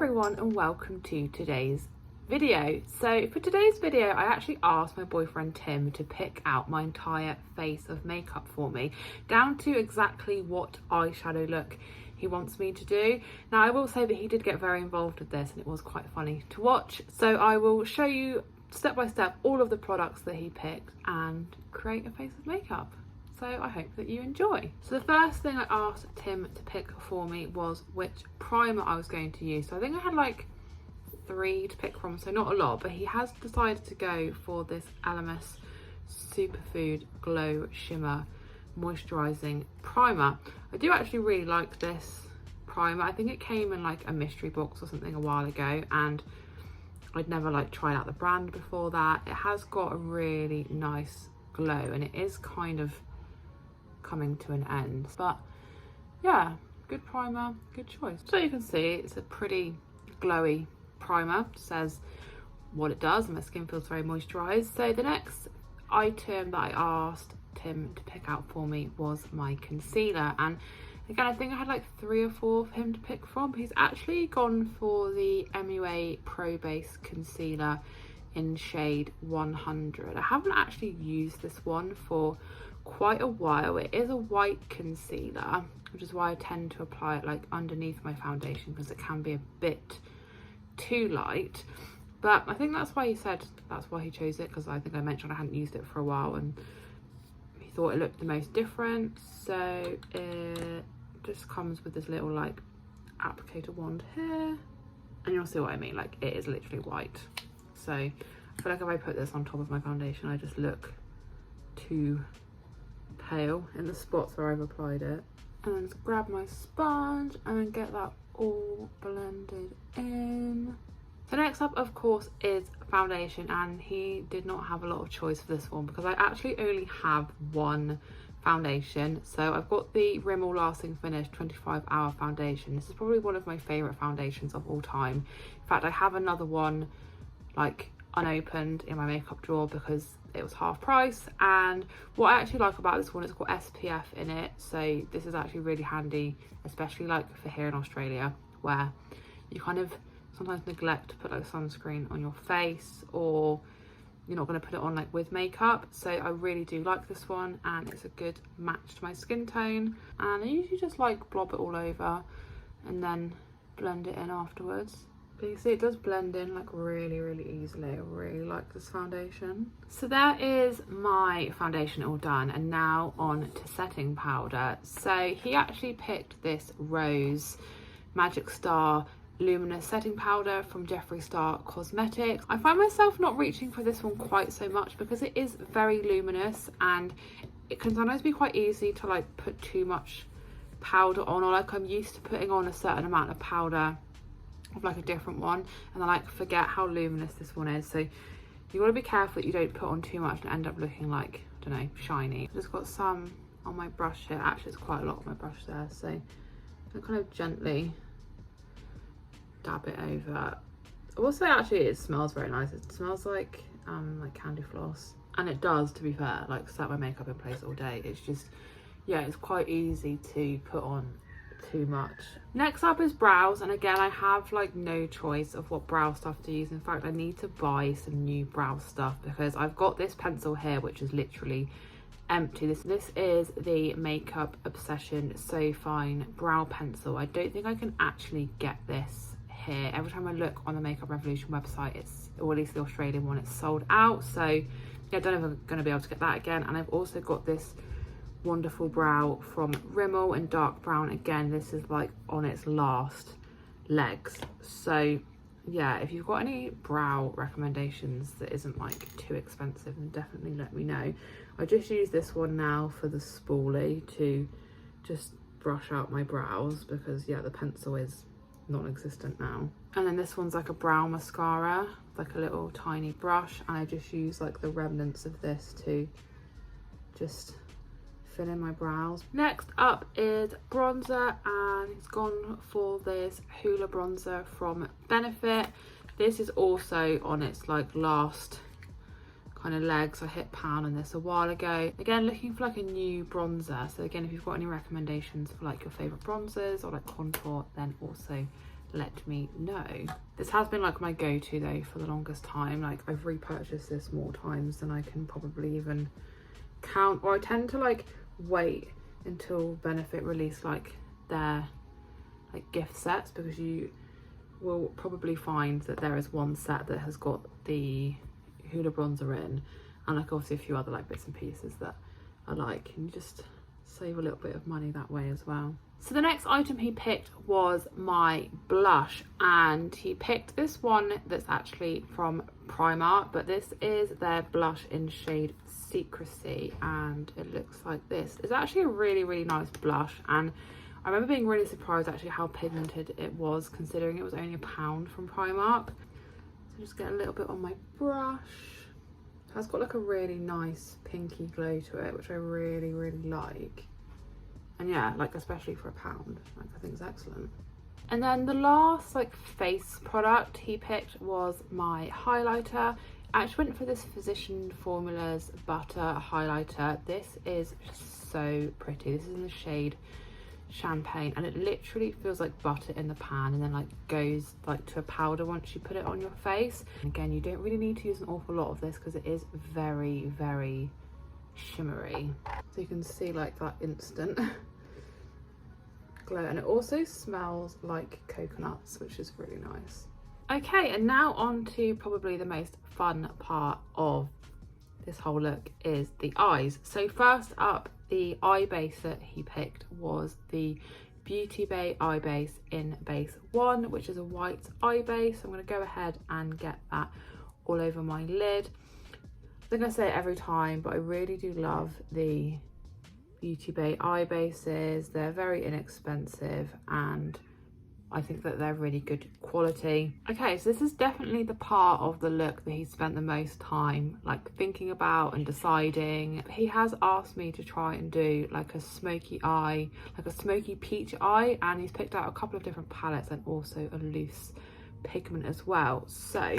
everyone and welcome to today's video. So for today's video I actually asked my boyfriend Tim to pick out my entire face of makeup for me, down to exactly what eyeshadow look he wants me to do. Now I will say that he did get very involved with this and it was quite funny to watch, so I will show you step by step all of the products that he picked and create a face of makeup. So I hope that you enjoy. So the first thing I asked Tim to pick for me was which primer I was going to use. So I think I had like 3 to pick from, so not a lot, but he has decided to go for this LMS Superfood Glow Shimmer Moisturizing Primer. I do actually really like this primer. I think it came in like a mystery box or something a while ago, and I'd never like tried out the brand before that. It has got a really nice glow and it is kind of coming to an end, but yeah, good primer, good choice. So you can see it's a pretty glowy primer, says what it does, and my skin feels very moisturized. So the next item that I asked Tim to pick out for me was my concealer, and again I think I had like 3 or 4 of him to pick from. He's actually gone for the MUA Pro Base Concealer in shade 100. I haven't actually used this one for quite a while. It is a white concealer, which is why I tend to apply it like underneath my foundation because it can be a bit too light, but I think that's why he said that's why he chose it, because I think I mentioned I hadn't used it for a while and he thought it looked the most different. So it just comes with this little like applicator wand here, and you'll see what I mean, like it is literally white. So I feel like if I put this on top of my foundation I just look too pale in the spots where I've applied it. And then just grab my sponge and then get that all blended in. So next up of course is foundation, and he did not have a lot of choice for this one because I actually only have one foundation. So I've got the Rimmel Lasting Finish 25-hour foundation. This is probably one of my favourite foundations of all time. In fact, I have another one like unopened in my makeup drawer because it was half price, and what I actually like about this one, it's got SPF in it, so this is actually really handy, especially like for here in Australia where you kind of sometimes neglect to put like sunscreen on your face, or you're not going to put it on like with makeup. So I really do like this one, and it's a good match to my skin tone, and I usually just like blob it all over and then blend it in afterwards. But you see it does blend in like really easily. I really like this foundation. So there is my foundation all done, and now on to setting powder. So he actually picked this Rose Magic Star Luminous setting powder from Jeffree Star Cosmetics. I find myself not reaching for this one quite so much because it is very luminous, and it can sometimes be quite easy to like put too much powder on, or like I'm used to putting on a certain amount of powder of like a different one and I like forget how luminous this one is. So you got to be careful that you don't put on too much and end up looking like, I don't know, shiny. I've just got some on my brush here. Actually it's quite a lot on my brush there, so I kind of gently dab it over. I will say actually it smells very nice. It smells like candy floss, and it does, to be fair, like set my makeup in place all day. It's just, yeah, it's quite easy to put on too much. Next up is brows, and again I have like no choice of what brow stuff to use. In fact, I need to buy some new brow stuff because I've got this pencil here which is literally empty. This is the Makeup Obsession So Fine brow pencil. I don't think I can actually get this here. Every time I look on the Makeup Revolution website, it's, or at least the Australian one, it's sold out. So yeah, I don't know if I'm going to be able to get that again. And I've also got this wonderful brow from Rimmel in dark brown. Again, this is like on its last legs. So yeah, if you've got any brow recommendations that isn't like too expensive, then definitely let me know. I just use this one now for the spoolie to just brush out my brows because yeah, the pencil is non-existent now. And then this one's like a brow mascara, like a little tiny brush, and I just use like the remnants of this to just fill in my brows. Next up is bronzer, and it's gone for this Hoola bronzer from Benefit. This is also on its like last kind of legs. I hit pan on this a while ago. Again, looking for like a new bronzer. So again, if you've got any recommendations for like your favorite bronzers or like contour, then also let me know. This has been like my go-to though for the longest time. Like I've repurchased this more times than I can probably even count, or I tend to like wait until Benefit release like their like gift sets, because you will probably find that there is one set that has got the Hoola bronzer in, and like obviously a few other like bits and pieces that I like, and you just save a little bit of money that way as well. So the next item he picked was my blush, and he picked this one that's actually from Primark, but this is their blush in shade Secrecy, and it looks like this. It's actually a really nice blush, and I remember being really surprised actually how pigmented it was, considering it was only £1 from Primark. So just get a little bit on my brush. It has got like a really nice pinky glow to it, which I really like. And yeah, like especially for £1, like I think it's excellent. And then the last like face product he picked was my highlighter. I actually went for this Physician Formulas Butter highlighter. This is so pretty. This is in the shade Champagne, and it literally feels like butter in the pan, and then like goes like to a powder once you put it on your face. And again, you don't really need to use an awful lot of this because it is very shimmery. So you can see like that instant glow, and it also smells like coconuts, which is really nice. Okay, and now on to probably the most fun part of this whole look is the eyes. So first up, the eye base that he picked was the Beauty Bay eye base in base 1, which is a white eye base. I'm going to go ahead and get that all over my lid. I think I say it every time, but I really do love the Beauty Bay eye bases. They're very inexpensive, and I think that they're really good quality. Okay, so this is definitely the part of the look that he spent the most time like thinking about and deciding. He has asked me to try and do like a smoky eye, like a smoky peach eye, and he's picked out a couple of different palettes and also a loose pigment as well. So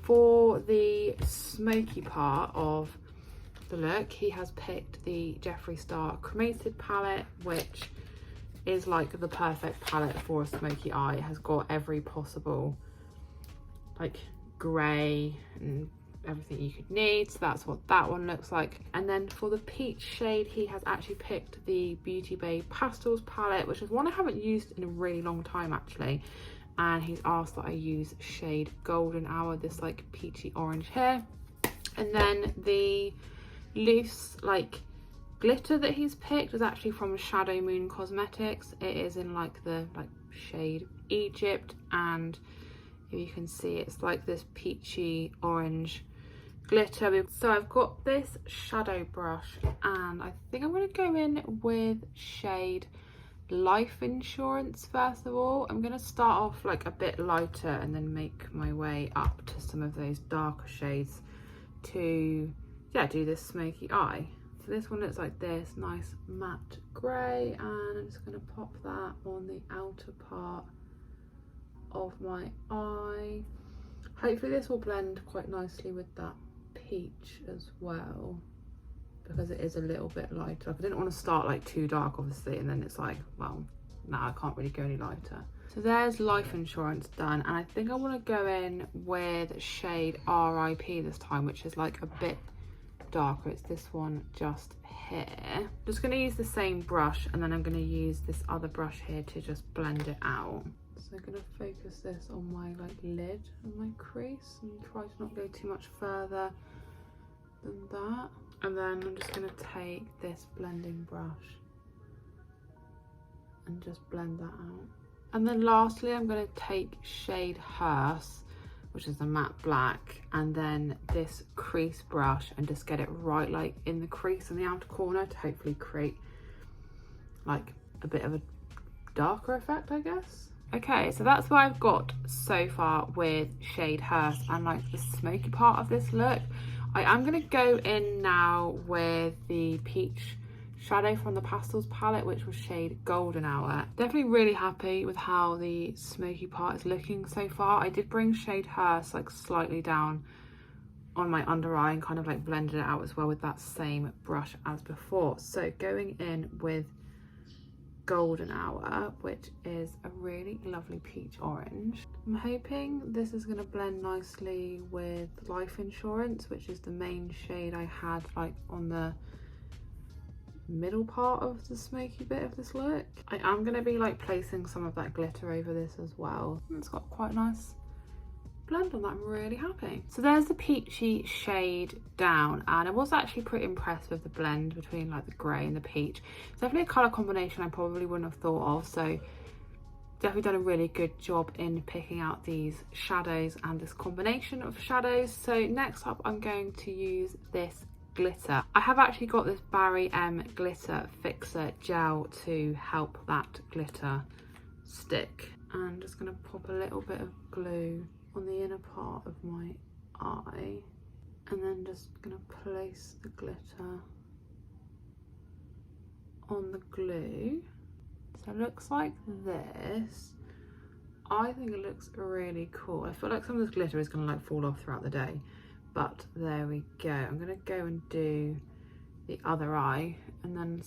for the smoky part of the look, he has picked the Jeffree Star Cremated palette, which is like the perfect palette for a smoky eye. It has got every possible like grey and everything you could need, so that's what that one looks like. And then for the peach shade, he has actually picked the Beauty Bay Pastels palette, which is one I haven't used in a really long time actually, and he's asked that I use shade Golden Hour, this like peachy orange here. And then the loose like glitter that he's picked is actually from Shadow Moon Cosmetics. It is in like the shade Egypt, and if you can see, it's like this peachy orange glitter. So I've got this shadow brush, and I think I'm going to go in with shade Life Insurance first of all. I'm going to start off like a bit lighter and then make my way up to some of those darker shades to do this smoky eye. So this one looks like this, nice matte grey, and I'm just going to pop that on the outer part of my eye. Hopefully this will blend quite nicely with that peach as well, because it is a little bit lighter. I didn't want to start like too dark obviously, and then it's like, well, no, I can't really go any lighter. So there's Life Insurance done, and I think I want to go in with shade RIP this time, which is like a bit darker. It's this one just here. Just going to use the same brush, and then I'm going to use this other brush here to just blend it out. So I'm going to focus this on my like lid and my crease, and try to not go too much further than that. And then I'm just going to take this blending brush and just blend that out. And then lastly, I'm going to take shade Hearse, which is a matte black, and then this crease brush, and just get it right like in the crease in the outer corner to hopefully create like a bit of a darker effect, I guess. Okay, so that's what I've got so far with shade Hearse and like the smoky part of this look. I am going to go in now with the peach shadow from the Pastels palette, which was shade Golden Hour. Definitely really happy with how the smoky part is looking so far. I did bring shade Hearse like slightly down on my under eye and kind of like blended it out as well with that same brush as before. So going in with Golden Hour, which is a really lovely peach orange. I'm hoping this is going to blend nicely with Life Insurance, which is the main shade I had like on the middle part of the smoky bit of this look. I am going to be like placing some of that glitter over this as well. It's got quite a nice blend on that. I'm really happy. So there's the peachy shade down, and I was actually pretty impressed with the blend between like the grey and the peach. It's definitely a colour combination I probably wouldn't have thought of, so definitely done a really good job in picking out these shadows and this combination of shadows. So next up I'm going to use this glitter. I have actually got this Barry M glitter fixer gel to help that glitter stick, and I'm just going to pop a little bit of glue on the inner part of my eye, and then just going to place the glitter on the glue. So it looks like this. I think it looks really cool. I feel like some of this glitter is going to like fall off throughout the day, but there we go. I'm going to go and do the other eye and then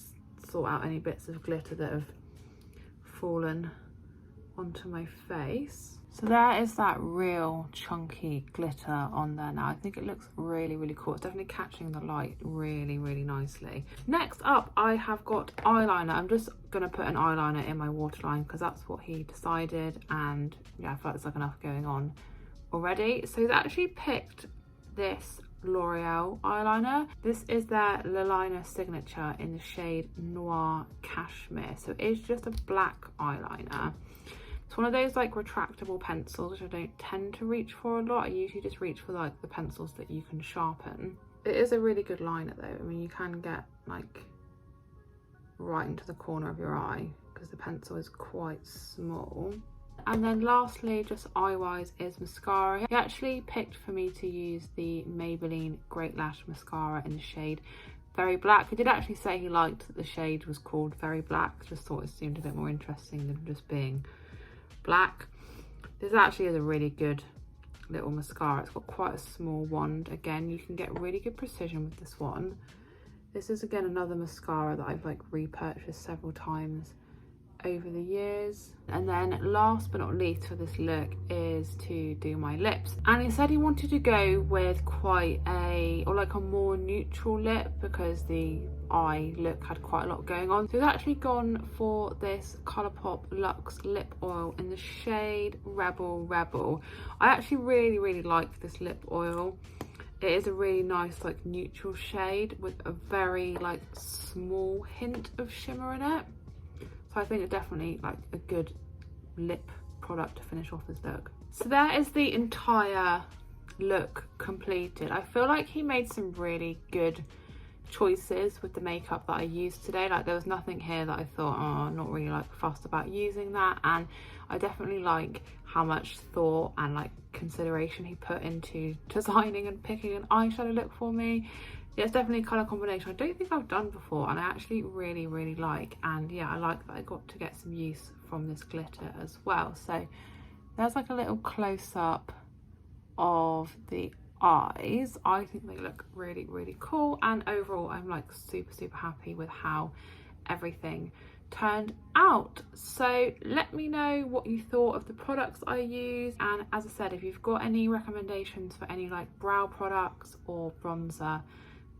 sort out any bits of glitter that have fallen onto my face. So there is that real chunky glitter on there now. I think it looks really, really cool. It's definitely catching the light really, really nicely. Next up, I have got eyeliner. I'm just going to put an eyeliner in my waterline because that's what he decided, and yeah, I feel like there's like enough going on already. So he's actually picked this L'Oreal eyeliner. This is their Liliner Signature in the shade Noir Cashmere. So it is just a black eyeliner. It's one of those like retractable pencils, which I don't tend to reach for a lot. I usually just reach for like the pencils that you can sharpen. It is a really good liner though. I mean, you can get like right into the corner of your eye because the pencil is quite small. And then lastly, just eye-wise, is mascara. He actually picked for me to use the Maybelline Great Lash Mascara in the shade Very Black. He did actually say he liked that the shade was called Very Black. Just thought it seemed a bit more interesting than just being black. This actually is a really good little mascara. It's got quite a small wand. Again, you can get really good precision with this one. This is again another mascara that I've like repurchased several times over the years. And then last but not least for this look is to do my lips, and he said he wanted to go with quite a more neutral lip because the eye look had quite a lot going on. So he's actually gone for this Colourpop Luxe lip oil in the shade Rebel. I actually really like this lip oil. It is a really nice like neutral shade with a very like small hint of shimmer in it. So I think it's definitely like a good lip product to finish off this look. So there is the entire look completed. I feel like he made some really good choices with the makeup that I used today. Like there was nothing here that I thought, oh, I'm not really like fussed about using that. And I definitely like how much thought and like consideration he put into designing and picking an eyeshadow look for me. Yeah, it's definitely a colour combination I don't think I've done before, and I actually really like. And yeah, I like that I got to get some use from this glitter as well. So there's like a little close-up of the eyes. I think they look really cool, and overall I'm like super happy with how everything turned out. So let me know what you thought of the products I used, and as I said, if you've got any recommendations for any like brow products or bronzer,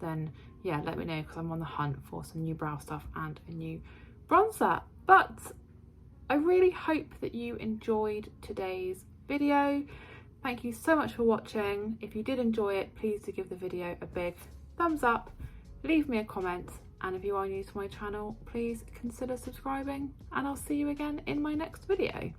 then yeah, let me know because I'm on the hunt for some new brow stuff and a new bronzer. But I really hope that you enjoyed today's video. Thank you so much for watching. If you did enjoy it, please do give the video a big thumbs up, leave me a comment, and if you are new to my channel, please consider subscribing, and I'll see you again in my next video.